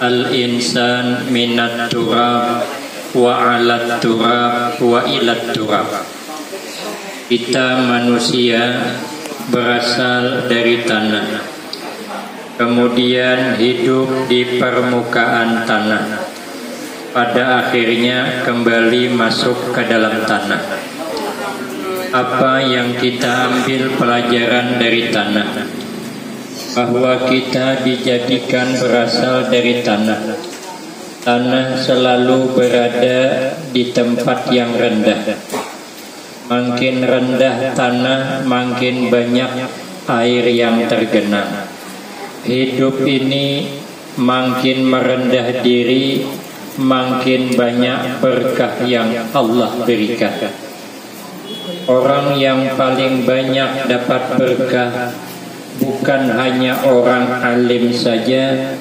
Al-insan minat turab wa alat turab wa ilat turab. Kita manusia berasal dari tanah, kemudian hidup di permukaan tanah, pada akhirnya kembali masuk ke dalam tanah. Apa yang kita ambil pelajaran dari tanah? Bahwa kita dijadikan berasal dari tanah. Tanah selalu berada di tempat yang rendah. Makin rendah tanah, makin banyak air yang tergenang. Hidup ini makin merendah diri, makin banyak berkah yang Allah berikan. Orang yang paling banyak dapat berkah bukan hanya orang alim saja,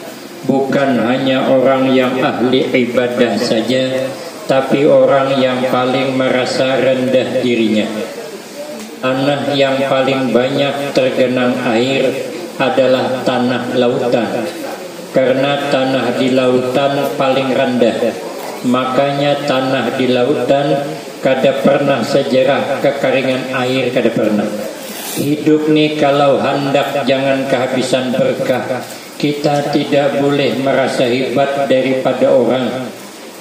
bukan hanya orang yang ahli ibadah saja, tapi orang yang paling merasa rendah dirinya. Tanah yang paling banyak tergenang air adalah tanah lautan, karena tanah di lautan paling rendah. Makanya tanah di lautan kada pernah sejarah kekeringan air, kada pernah. Hidup nih kalau hendak jangan kehabisan berkah. Kita tidak boleh merasa hebat daripada orang,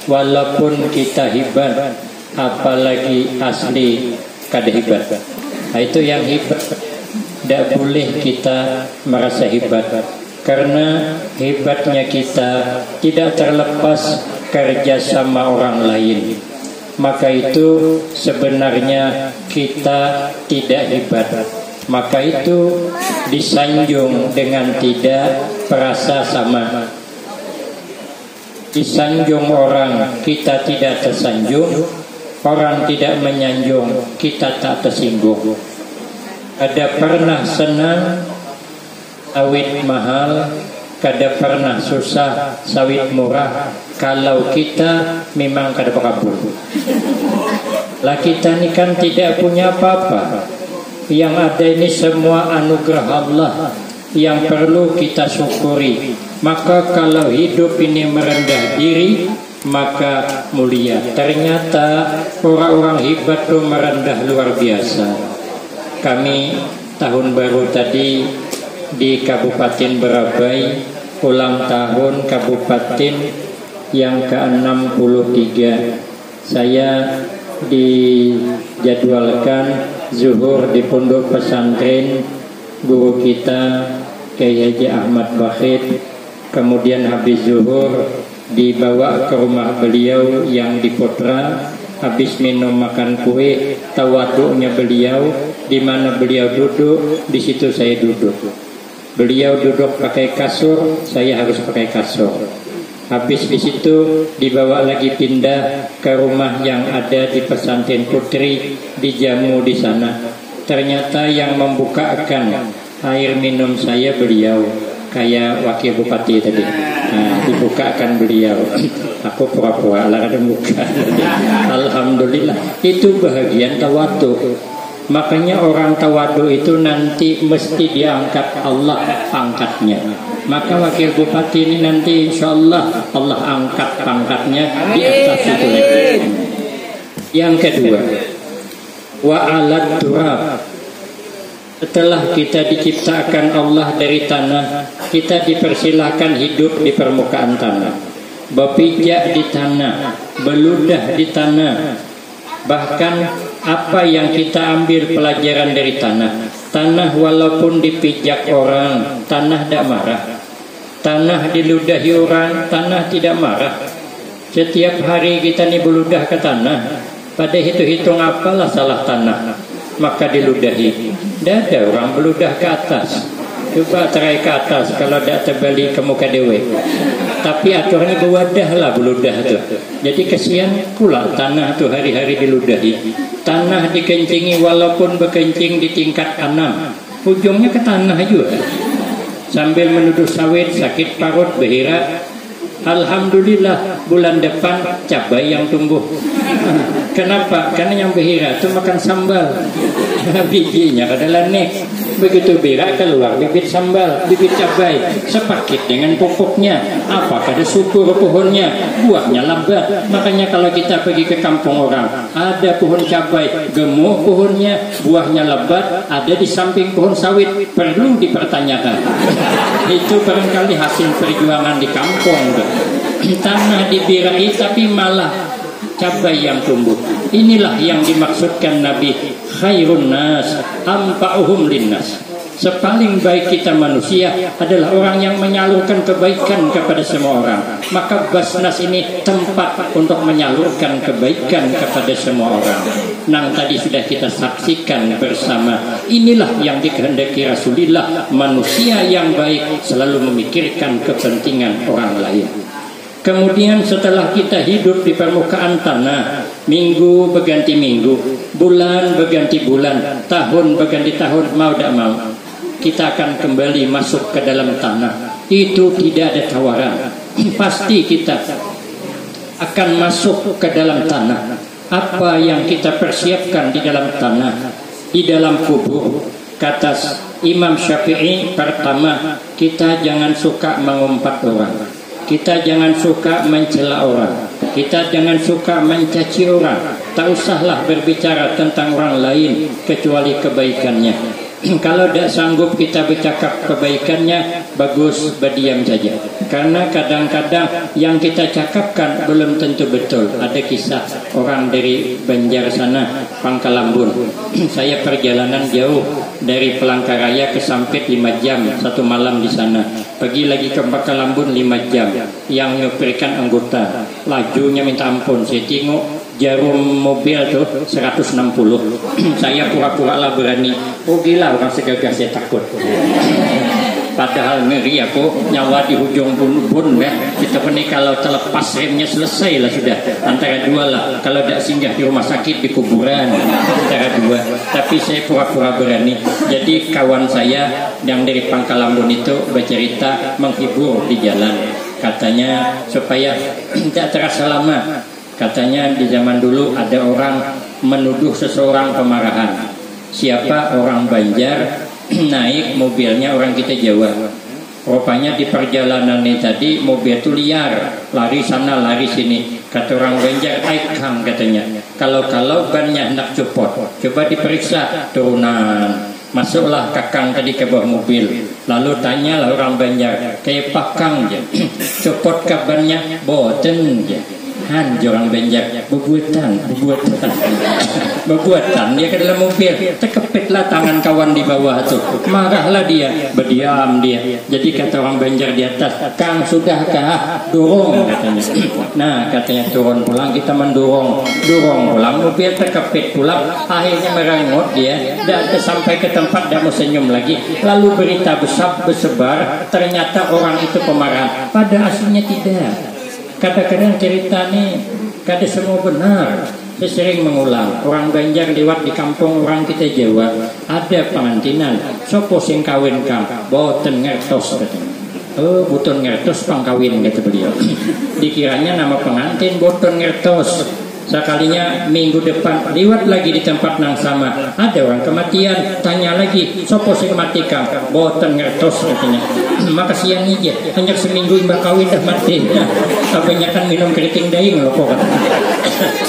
walaupun kita hebat, apalagi asli kada hebat. Nah, itu yang hebat. Tidak boleh kita merasa hebat, karena hebatnya kita tidak terlepas kerja sama orang lain. Maka itu sebenarnya kita tidak hebat. Maka itu disanjung dengan tidak perasa sama. Disanjung orang, kita tidak tersanjung. Orang tidak menyanjung, kita tak tersinggung. Ada pernah senang sawit mahal, kada pernah susah sawit murah. Kalau kita memang kada kabur. Lah kita ini kan tidak punya apa-apa. Yang ada ini semua anugerah Allah yang perlu kita syukuri. Maka kalau hidup ini merendah diri, maka mulia. Ternyata orang-orang hebat itu merendah luar biasa. Kami tahun baru tadi di Kabupaten Berabai, ulang tahun kabupaten yang ke-63. Saya dijadwalkan zuhur di pondok pesantren guru kita Kiai Haji Ahmad Bakhit. Kemudian habis zuhur dibawa ke rumah beliau yang di Potra. Habis minum makan kue, tawaduknya beliau, di mana beliau duduk, di situ saya duduk. Beliau duduk pakai kasur, saya harus pakai kasur. Habis di situ dibawa lagi pindah ke rumah yang ada di pesantren Putri, dijamu di sana. Ternyata yang membukakan air minum saya beliau, kayak wakil bupati tadi. Nah, dibukakan beliau. Aku pura-pura lah ada muka. Alhamdulillah, itu bahagian tawadhu. Makanya orang tawadhu itu nanti mesti diangkat Allah pangkatnya. Maka wakil bupati ini nanti insyaallah Allah angkat pangkatnya di atas itu lagi. Yang kedua, wa alat turab. Setelah kita diciptakan Allah dari tanah, kita dipersilahkan hidup di permukaan tanah, berpijak di tanah, beludah di tanah. Bahkan apa yang kita ambil pelajaran dari tanah? Tanah walaupun dipijak orang, tanah tidak marah. Tanah diludahi orang, tanah tidak marah. Setiap hari kita nih beludah ke tanah, pada hitung-hitung apalah salah tanah, maka diludahi. Tidak ada orang beludah ke atas. Coba terai ke atas, kalau tidak terbalik ke muka dewe. Tapi aturannya bewadah lah beludah tu. Jadi kesian pula tanah tu hari-hari diludahi. Tanah dikencingi walaupun berkencing di tingkat 6, ujungnya ke tanah juga. Sambil menuduh sawit, sakit parut, behirat. Alhamdulillah bulan depan cabai yang tumbuh. Kenapa? Karena yang behira itu makan sambal. Bijinya adalah nek. Begitu bira keluar bibit sambal, bibit cabai, sepaket dengan pupuknya. Apakah ada subur pohonnya, buahnya lebat. Makanya kalau kita pergi ke kampung orang, ada pohon cabai, gemuk pohonnya, buahnya lebat, ada di samping pohon sawit, perlu dipertanyakan. Itu barangkali hasil perjuangan di kampung. Tanah dibirai tapi malah cabai yang tumbuh. Inilah yang dimaksudkan Nabi, khairun nas anfa'uhum linnas. Sepaling baik kita manusia adalah orang yang menyalurkan kebaikan kepada semua orang. Maka Basnas ini tempat untuk menyalurkan kebaikan kepada semua orang. Nang tadi sudah kita saksikan bersama. Inilah yang dikehendaki Rasulullah. Manusia yang baik selalu memikirkan kepentingan orang lain. Kemudian setelah kita hidup di permukaan tanah, minggu berganti minggu, bulan berganti bulan, tahun berganti tahun, mau tidak mau, kita akan kembali masuk ke dalam tanah. Itu tidak ada tawaran. Pasti kita akan masuk ke dalam tanah. Apa yang kita persiapkan di dalam tanah, di dalam kubur, kata Imam Syafi'i, pertama, kita jangan suka mengumpat orang. Kita jangan suka mencela orang. Kita jangan suka mencaci orang. Tak usahlah berbicara tentang orang lain kecuali kebaikannya. Kalau tidak sanggup kita bercakap kebaikannya, bagus berdiam saja. Karena kadang-kadang yang kita cakapkan belum tentu betul. Ada kisah orang dari Banjar sana, Pangkalambun. Saya perjalanan jauh dari Pelangkaraya ke Sampit 5 jam, 1 malam di sana. Pergi lagi ke Pangkalambun 5 jam. Yang nyopirkan anggota, lajunya minta ampun. Saya tengok jarum mobil tuh 160. Saya pura-pura lah berani. Oh gila, orang segagah saya takut. Padahal ngeri aku, nyawa di ujung bun ya. Kita ini kalau terlepas remnya selesai lah sudah. Antara dua lah. Kalau tidak singgah di rumah sakit, di kuburan. Antara dua. Tapi saya pura-pura berani. Jadi kawan saya yang dari Pangkalambun itu bercerita menghibur di jalan. Katanya supaya tidak terasa lama. Katanya di zaman dulu ada orang menuduh seseorang pemarahan. Siapa? Orang Banjar naik mobilnya orang kita Jawa. Rupanya di perjalanan ini tadi mobil itu liar, lari sana lari sini. Kata orang Banjar, "Aikang," katanya. Kalau bannya hendak copot, coba diperiksa turunan. Masuklah kakang tadi ke bawah mobil. Lalu tanyalah orang Banjar, "Kayak pakang je, copot kabarnya?" "Boten je." Han orang Banjar, bebuatan dia ke dalam mobil, terkepitlah tangan kawan di bawah tuh, marahlah dia, berdiam dia. Jadi kata orang Banjar di atas, "Kang sudahkah?" "Dorong," katanya. Nah katanya turun pulang, kita mendorong pulang, mobil terkepit pulang. Akhirnya merengut dia, dan sampai ke tempat dia mau senyum lagi. Lalu berita bersebar, ternyata orang itu pemarah, pada aslinya tidak. Kadang-kadang cerita ini kada semua benar. Saya sering mengulang. Orang Banjar lewat di kampung orang kita Jawa, ada pengantinan. Sopo sing kawin kang? Boten ngertos katanya. Oh, boten ngertos pangkawin kata beliau. Dikiranya nama pengantin boten ngertos. Sekalinya minggu depan lewat lagi di tempat yang sama, ada orang kematian, tanya lagi, "Sopo sing mati kang?" "Boten ngertos," katanya. Maka siang aja, hanya seminggu imbak kawin dah mati. Kebanyakan minum keriting daing loh kok.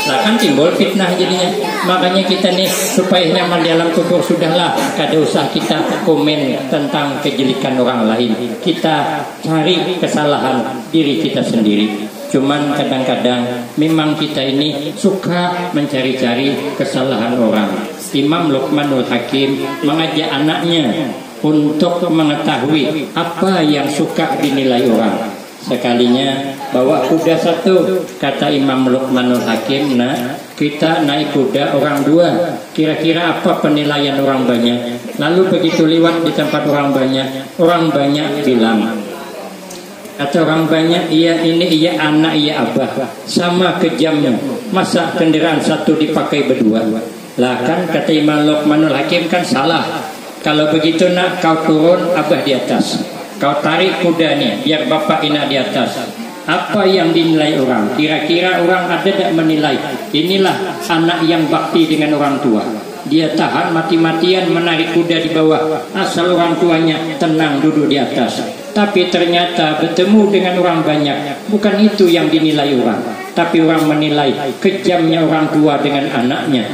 Lah kan timbul fitnah jadinya. Makanya kita nih supaya nyaman dalam kubur sudahlah, kada usah kita komen tentang kejelikan orang lain. Kita cari kesalahan diri kita sendiri. Cuman kadang-kadang memang kita ini suka mencari-cari kesalahan orang. Imam Luqmanul Hakim mengajak anaknya untuk mengetahui apa yang suka dinilai orang. Sekalinya bawa kuda satu, kata Imam Luqmanul Hakim, "Nah, kita naik kuda orang dua, kira-kira apa penilaian orang banyak?" Lalu begitu lewat di tempat orang banyak bilang, atau orang banyak, "Iya ini, iya anak, iya abah, sama kejamnya. Masa kendaraan satu dipakai berdua?" Lah kan kata Imam Luqmanul Hakim kan salah. Kalau begitu nak kau turun, abah di atas. Kau tarik kuda nih biar bapak ina di atas. Apa yang dinilai orang? Kira-kira orang ada tidak menilai? Inilah anak yang bakti dengan orang tua. Dia tahan mati-matian menarik kuda di bawah, asal orang tuanya tenang duduk di atas. Tapi ternyata bertemu dengan orang banyak, bukan itu yang dinilai orang. Tapi orang menilai kejamnya orang tua dengan anaknya.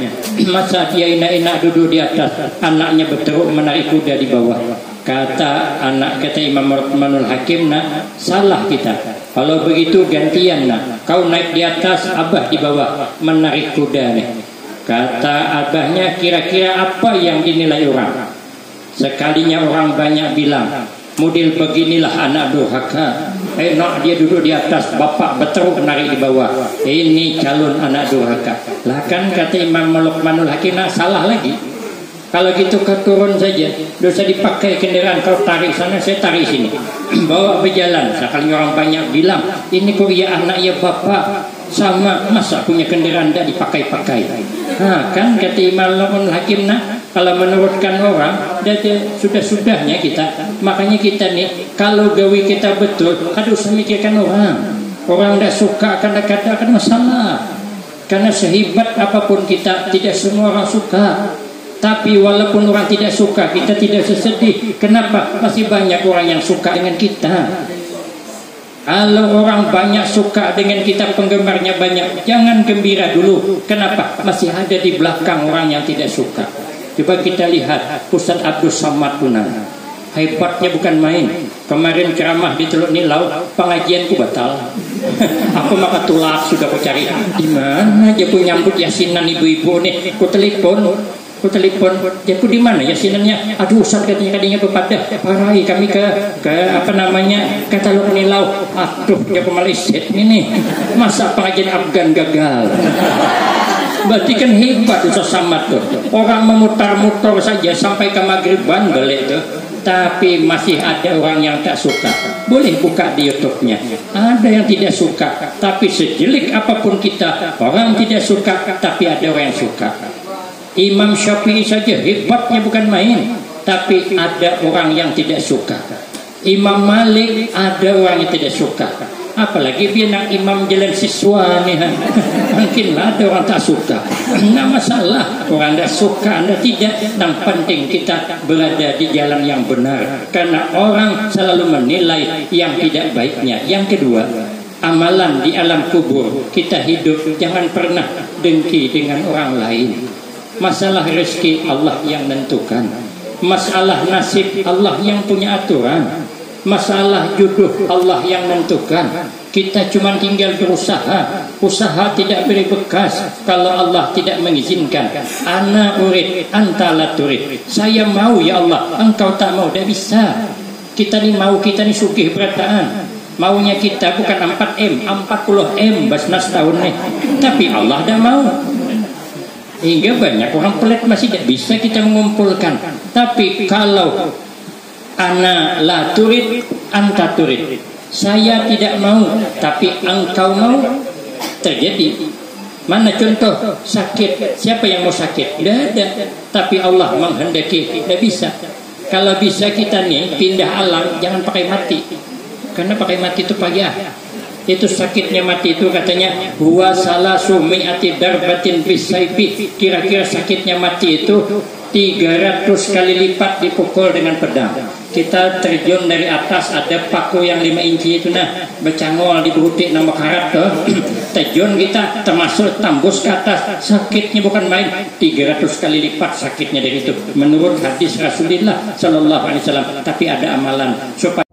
Masa dia enak-enak duduk di atas, anaknya berteruk menarik kuda di bawah. Kata Imam Luqmanul Hakim, nak, salah kita. Kalau begitu gantian, nak, kau naik di atas, abah di bawah menarik kuda nih. Kata abahnya, kira-kira apa yang dinilai orang? Sekalinya orang banyak bilang, model beginilah anak durhaka. Enak dia duduk di atas, bapak berteruk menarik di bawah. Ini calon anak durhaka. Lah kan kata Imam Luqmanul Hakim, nah, salah lagi. Kalau gitu kau turun saja, dosa dipakai kendaraan, kau tarik sana, saya tarik sini, bawa berjalan. Sekalinya orang banyak bilang, ini kok ya anak ya bapak, sama masa punya kendaraan tidak dipakai-pakai. Nah, kan kata Imam Luqmanul Hakim, nah, kalau menurutkan orang, sudah-sudahnya kita. Makanya kita nih, kalau gawi kita betul, kada usah mikirkan orang. Orang tidak suka, kadang-kadang akan masalah. Karena sehebat apapun kita, tidak semua orang suka. Tapi walaupun orang tidak suka, kita tidak sesedih. Kenapa? Masih banyak orang yang suka dengan kita. Kalau orang banyak suka dengan kita, penggemarnya banyak, jangan gembira dulu. Kenapa? Masih ada di belakang orang yang tidak suka. Coba kita lihat Ustaz Abdul Samad Punan, hebatnya bukan main. Kemarin ceramah di Teluk Nilau, pengajianku batal. Aku maka tulak sudah aku cari. Di mana aja aku nyambut yasinan ibu-ibu nih? Ku telepon, ya aku di mana yasinannya? Aduh, Ustaz katanya pepada parai kami ke apa namanya, ke Teluk Nilau. Aduh, dia ke Malaysia ini. Masa pengajian Afgan gagal? Berarti kan hebat Ustaz Samad tuh. Orang memutar-mutar saja sampai ke maghriban balik tuh. Tapi masih ada orang yang tak suka. Boleh buka di YouTube-nya. Ada yang tidak suka. Tapi sejelek apapun kita, orang tidak suka, tapi ada orang yang suka. Imam Syafi'i saja hebatnya bukan main, tapi ada orang yang tidak suka. Imam Malik ada orang yang tidak suka. Apalagi dia nak imam jalan siswa nih, mungkinlah ada orang tak suka. Nggak masalah, orang tak suka, anda tidak. Yang penting kita berada di jalan yang benar, karena orang selalu menilai yang tidak baiknya. Yang kedua, amalan di alam kubur. Kita hidup jangan pernah dengki dengan orang lain. Masalah rezeki Allah yang menentukan. Masalah nasib Allah yang punya aturan. Masalah jodoh Allah yang menentukan. Kita cuma tinggal berusaha. Usaha tidak beri bekas kalau Allah tidak mengizinkan. Ana urid, anta la turid. Saya mau ya Allah, engkau tak mau. Tidak bisa. Kita ni mau, kita ni sugih berataan. Maunya kita bukan 4M, 40M basnas tahun ni. Tapi Allah dah mau. Hingga banyak orang pelit masih tidak bisa kita mengumpulkan. Tapi kalau ana la turid, anta turid, saya tidak mau tapi engkau mau, terjadi. Mana contoh sakit? Siapa yang mau sakit? Tidak ada. Tapi Allah menghendaki. Tidak bisa. Kalau bisa kita nih pindah alam, jangan pakai mati. Karena pakai mati itu payah. Itu sakitnya mati itu katanya huwa salasu mi'ati darbatin bisayfi. Kira-kira sakitnya mati itu 300 kali lipat dipukul dengan pedang. Kita terjun dari atas, ada paku yang 5 inci itu, nah bercangol di butik nama karat tuh. Terjun kita termasuk tembus ke atas, sakitnya bukan main, 300 kali lipat sakitnya dari itu menurut hadis Rasulullah sallallahu alaihi wasallam. Tapi ada amalan supaya